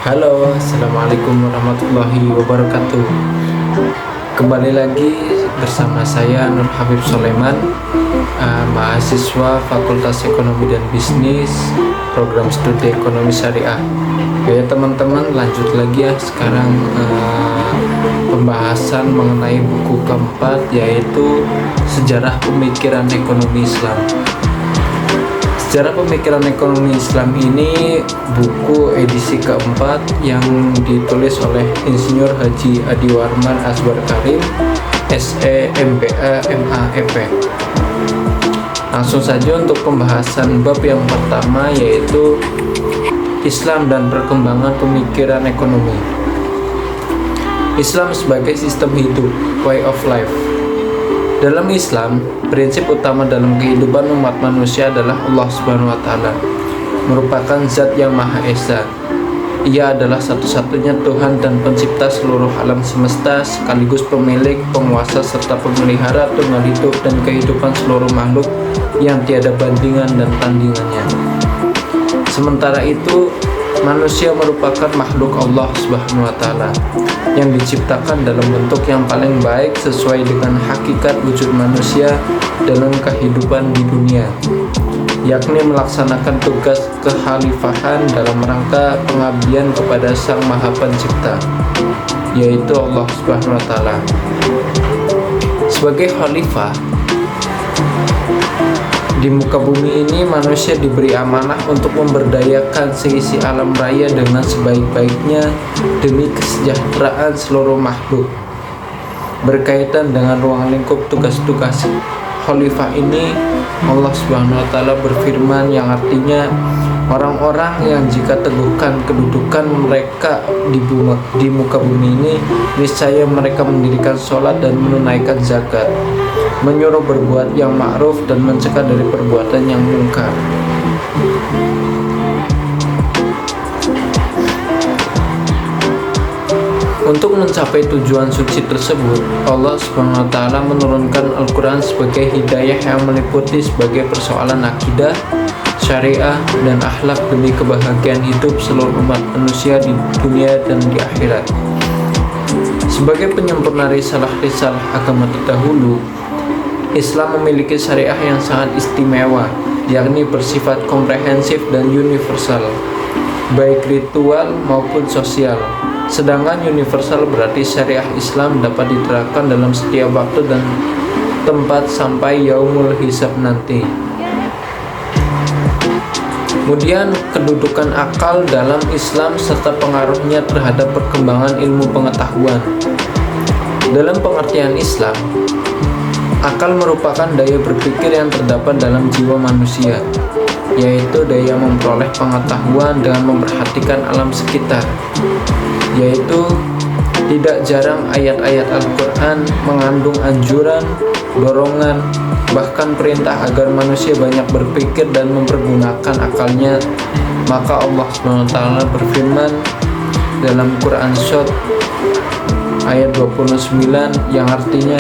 Halo, assalamualaikum warahmatullahi wabarakatuh. Kembali lagi bersama saya Nur Habib Soleman, mahasiswa Fakultas Ekonomi dan Bisnis, program studi Ekonomi Syariah. Oke teman-teman, lanjut lagi ya. Sekarang pembahasan mengenai buku keempat, yaitu Sejarah Pemikiran Ekonomi Islam. Sejarah Pemikiran Ekonomi Islam ini buku edisi keempat yang ditulis oleh Insinyur Haji Adiwarman Azwar Karim, SE, MPA, MA.EP. Langsung saja untuk pembahasan bab yang pertama, yaitu Islam dan Perkembangan Pemikiran Ekonomi. Islam sebagai sistem hidup, way of life. Dalam Islam, prinsip utama dalam kehidupan umat manusia adalah Allah Subhanahu wa Ta'ala, merupakan zat yang Maha Esa. Ia adalah satu-satunya Tuhan dan pencipta seluruh alam semesta, sekaligus pemilik, penguasa, serta pemelihara tunggal hidup dan kehidupan seluruh makhluk yang tiada bandingan dan tandingannya. Sementara itu, manusia merupakan makhluk Allah Subhanahu wa Ta'ala yang diciptakan dalam bentuk yang paling baik sesuai dengan hakikat wujud manusia dalam kehidupan di dunia, yakni melaksanakan tugas kekhalifahan dalam rangka pengabdian kepada Sang Maha Pencipta, yaitu Allah Subhanahu wa Ta'ala. Sebagai khalifah di muka bumi ini, manusia diberi amanah untuk memberdayakan seisi alam raya dengan sebaik-baiknya demi kesejahteraan seluruh makhluk. Berkaitan dengan ruang lingkup tugas-tugas khalifah ini, Allah Subhanahu wa Ta'ala berfirman yang artinya, orang-orang yang jika teguhkan kedudukan mereka di muka bumi ini, niscaya mereka mendirikan sholat dan menunaikan zakat, menyuruh berbuat yang ma'ruf dan mencegah dari perbuatan yang mungkar. Untuk mencapai tujuan suci tersebut, Allah Subhanahu wa Ta'ala menurunkan Al-Quran sebagai hidayah yang meliputi sebagai persoalan akidah, syariah, dan akhlak demi kebahagiaan hidup seluruh umat manusia di dunia dan di akhirat. Sebagai penyempurna risalah-risalah agama terdahulu, Islam memiliki syariah yang sangat istimewa, yakni bersifat komprehensif dan universal, baik ritual maupun sosial. Sedangkan universal berarti syariah Islam dapat diterapkan dalam setiap waktu dan tempat sampai yaumul hisab nanti. Kemudian kedudukan akal dalam Islam serta pengaruhnya terhadap perkembangan ilmu pengetahuan. Dalam pengertian Islam, akal merupakan daya berpikir yang terdapat dalam jiwa manusia, yaitu daya memperoleh pengetahuan dengan memperhatikan alam sekitar. Yaitu tidak jarang ayat-ayat Al-Quran mengandung anjuran, dorongan, bahkan perintah agar manusia banyak berpikir dan mempergunakan akalnya. Maka Allah SWT berfirman dalam Quran Shot ayat 29 yang artinya,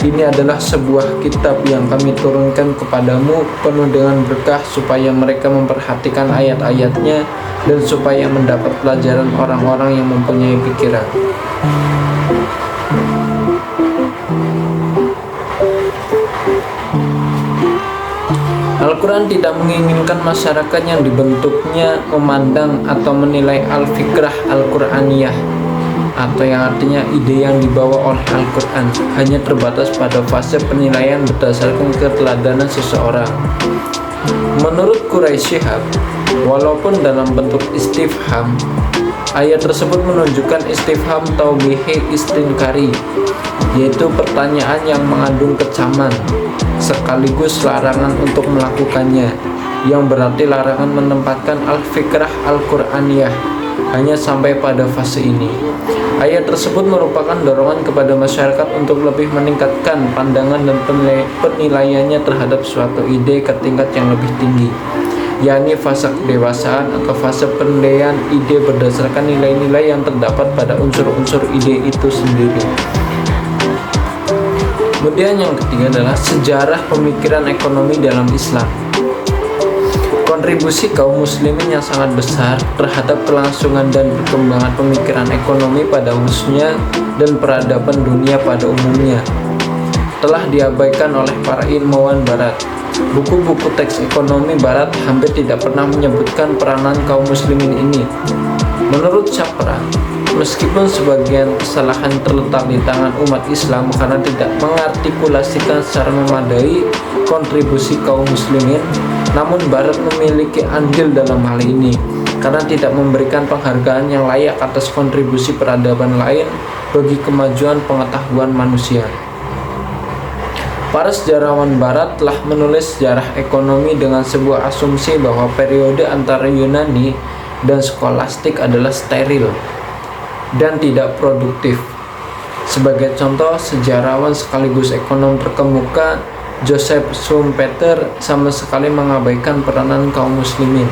ini adalah sebuah kitab yang kami turunkan kepadamu penuh dengan berkah supaya mereka memperhatikan ayat-ayatnya dan supaya mendapat pelajaran orang-orang yang mempunyai pikiran. Al-Quran tidak menginginkan masyarakat yang dibentuknya memandang atau menilai al-fikrah al-Quraniyah, atau yang artinya ide yang dibawa oleh Al-Quran, hanya terbatas pada fase penilaian berdasarkan keteladanan seseorang. Menurut Quraisy Shihab, walaupun dalam bentuk istifham, ayat tersebut menunjukkan istifham taubihi istinkari, yaitu pertanyaan yang mengandung kecaman sekaligus larangan untuk melakukannya, yang berarti larangan menempatkan al-fikrah al-Quraniyah hanya sampai pada fase ini. Ayat tersebut merupakan dorongan kepada masyarakat untuk lebih meningkatkan pandangan dan penilaiannya terhadap suatu ide ke tingkat yang lebih tinggi, yakni fase kedewasaan atau fase penilaian ide berdasarkan nilai-nilai yang terdapat pada unsur-unsur ide itu sendiri. Kemudian yang ketiga adalah sejarah pemikiran ekonomi dalam Islam. Kontribusi kaum muslimin yang sangat besar terhadap kelangsungan dan perkembangan pemikiran ekonomi pada khususnya dan peradaban dunia pada umumnya telah diabaikan oleh para ilmuwan barat. Buku-buku teks ekonomi barat hampir tidak pernah menyebutkan peranan kaum muslimin ini. Menurut Chapra, meskipun sebagian kesalahan terletak di tangan umat Islam karena tidak mengartikulasikan secara memadai kontribusi kaum muslimin, namun barat memiliki andil dalam hal ini karena tidak memberikan penghargaan yang layak atas kontribusi peradaban lain bagi kemajuan pengetahuan manusia. Para sejarawan barat telah menulis sejarah ekonomi dengan sebuah asumsi bahwa periode antara Yunani dan skolastik adalah steril dan tidak produktif. Sebagai contoh, sejarawan sekaligus ekonom terkemuka Joseph Schumpeter sama sekali mengabaikan peranan kaum muslimin.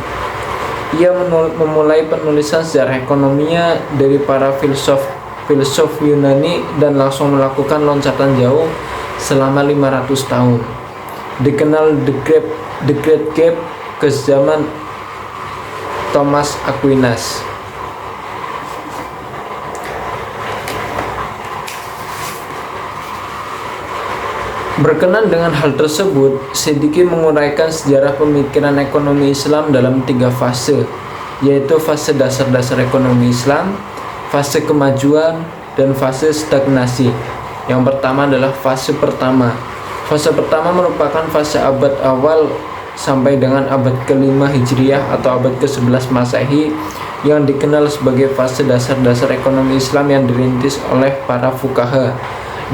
Ia memulai penulisan sejarah ekonominya dari para filsuf Yunani dan langsung melakukan loncatan jauh selama 500 tahun. Dikenal The Great Gap ke zaman Thomas Aquinas. Berkenan dengan hal tersebut, sedikit menguraikan sejarah pemikiran ekonomi Islam dalam 3 fase, yaitu fase dasar-dasar ekonomi Islam, fase kemajuan, dan fase stagnasi. Yang pertama adalah fase pertama. Fase pertama merupakan fase abad awal sampai dengan abad ke-5 Hijriah atau abad ke-11 Masehi yang dikenal sebagai fase dasar-dasar ekonomi Islam yang dirintis oleh para fuqaha,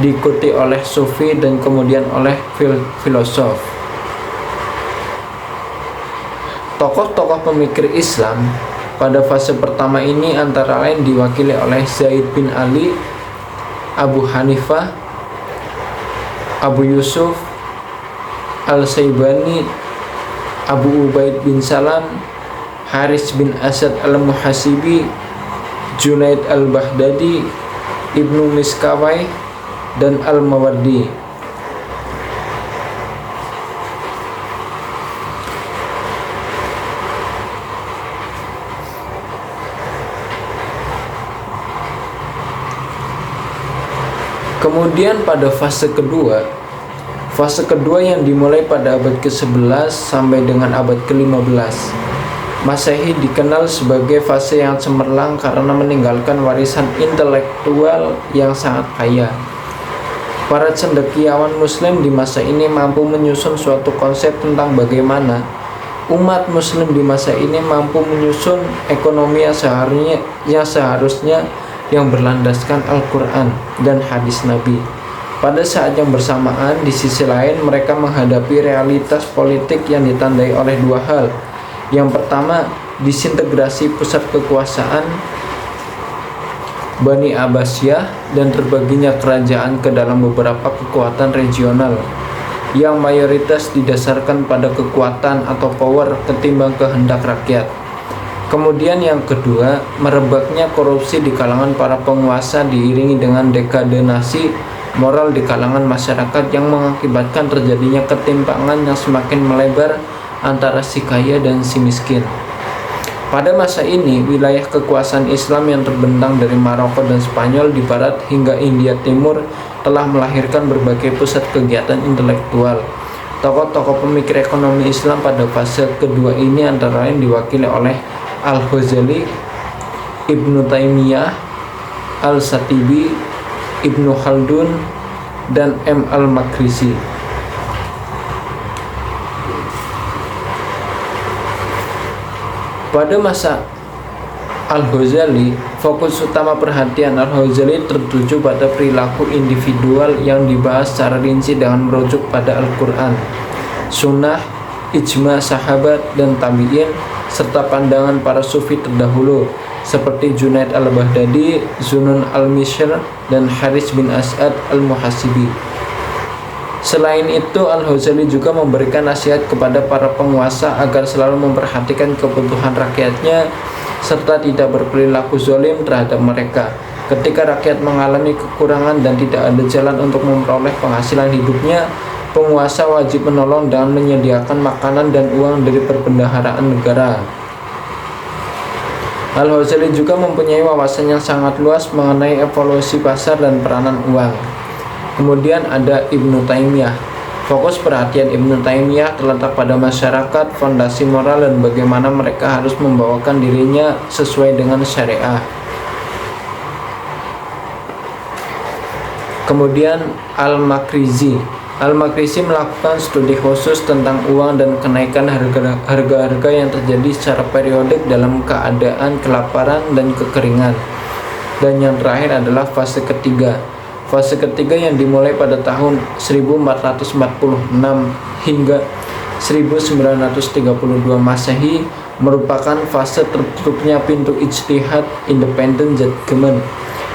diikuti oleh sufi dan kemudian oleh filosof. Tokoh-tokoh pemikir Islam pada fase pertama ini antara lain diwakili oleh Zaid bin Ali, Abu Hanifah, Abu Yusuf Al-Syaibani, Abu Ubaid bin Salam, Haris bin Asad Al-Muhasibi, Junaid Al-Baghdadi, Ibnu Miskawai, dan Al-Mawardi. Kemudian pada fase kedua yang dimulai pada abad ke-11 sampai dengan abad ke-15 Masehi dikenal sebagai fase yang cemerlang karena meninggalkan warisan intelektual yang sangat kaya. Para cendekiawan muslim di masa ini mampu menyusun suatu konsep tentang bagaimana umat muslim di masa ini mampu menyusun ekonomi yang seharusnya yang berlandaskan Al-Quran dan hadis Nabi. Pada saat yang bersamaan, di sisi lain mereka menghadapi realitas politik yang ditandai oleh 2 hal. Yang pertama, disintegrasi pusat kekuasaan Bani Abbasiyah dan terbaginya kerajaan ke dalam beberapa kekuatan regional yang mayoritas didasarkan pada kekuatan atau power ketimbang kehendak rakyat. Kemudian yang kedua, merebaknya korupsi di kalangan para penguasa diiringi dengan dekadenasi moral di kalangan masyarakat yang mengakibatkan terjadinya ketimpangan yang semakin melebar antara si kaya dan si miskin. Pada masa ini, wilayah kekuasaan Islam yang terbentang dari Maroko dan Spanyol di barat hingga India Timur telah melahirkan berbagai pusat kegiatan intelektual. Tokoh-tokoh pemikir ekonomi Islam pada fase kedua ini antara lain diwakili oleh Al-Ghazali, Ibnu Taimiyah, Al-Satibi, Ibnu Khaldun, dan M. Al-Makrisi. Pada masa Al-Ghazali, fokus utama perhatian Al-Ghazali tertuju pada perilaku individual yang dibahas secara rinci dengan merujuk pada Al-Quran, Sunnah, ijma sahabat dan tabi'in, serta pandangan para sufi terdahulu seperti Junaid Al-Baghdadi, Zunun Al-Mishr, dan Haris bin As'ad Al-Muhasibi. Selain itu, Al-Ghazali juga memberikan nasihat kepada para penguasa agar selalu memperhatikan kebutuhan rakyatnya serta tidak berperilaku zalim terhadap mereka. Ketika rakyat mengalami kekurangan dan tidak ada jalan untuk memperoleh penghasilan hidupnya, Penguasa wajib menolong dan menyediakan makanan dan uang dari perbendaharaan negara. Al-Ghazali juga mempunyai wawasan yang sangat luas mengenai evolusi pasar dan peranan uang. Kemudian ada Ibnu Taimiyah. Fokus perhatian Ibnu Taimiyah terletak pada masyarakat, fondasi moral, dan bagaimana mereka harus membawakan dirinya sesuai dengan syariah. Kemudian Al-Makrizi. Al-Makrizi melakukan studi khusus tentang uang dan kenaikan harga-harga yang terjadi secara periodik dalam keadaan kelaparan dan kekeringan. Dan yang terakhir adalah fase ketiga. Fase ketiga yang dimulai pada tahun 1446 hingga 1932 Masehi merupakan fase tertutupnya pintu ijtihad independent judgment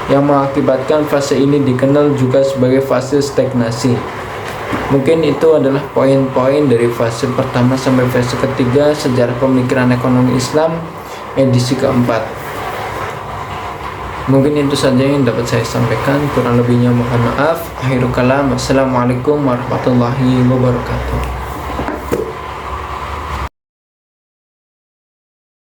yang mengakibatkan fase ini dikenal juga sebagai fase stagnasi. Mungkin itu adalah poin-poin dari fase pertama sampai fase ketiga sejarah pemikiran ekonomi Islam edisi keempat. Mungkin itu saja yang dapat saya sampaikan, kurang lebihnya mohon maaf. Akhirul kalam, wassalamualaikum warahmatullahi wabarakatuh.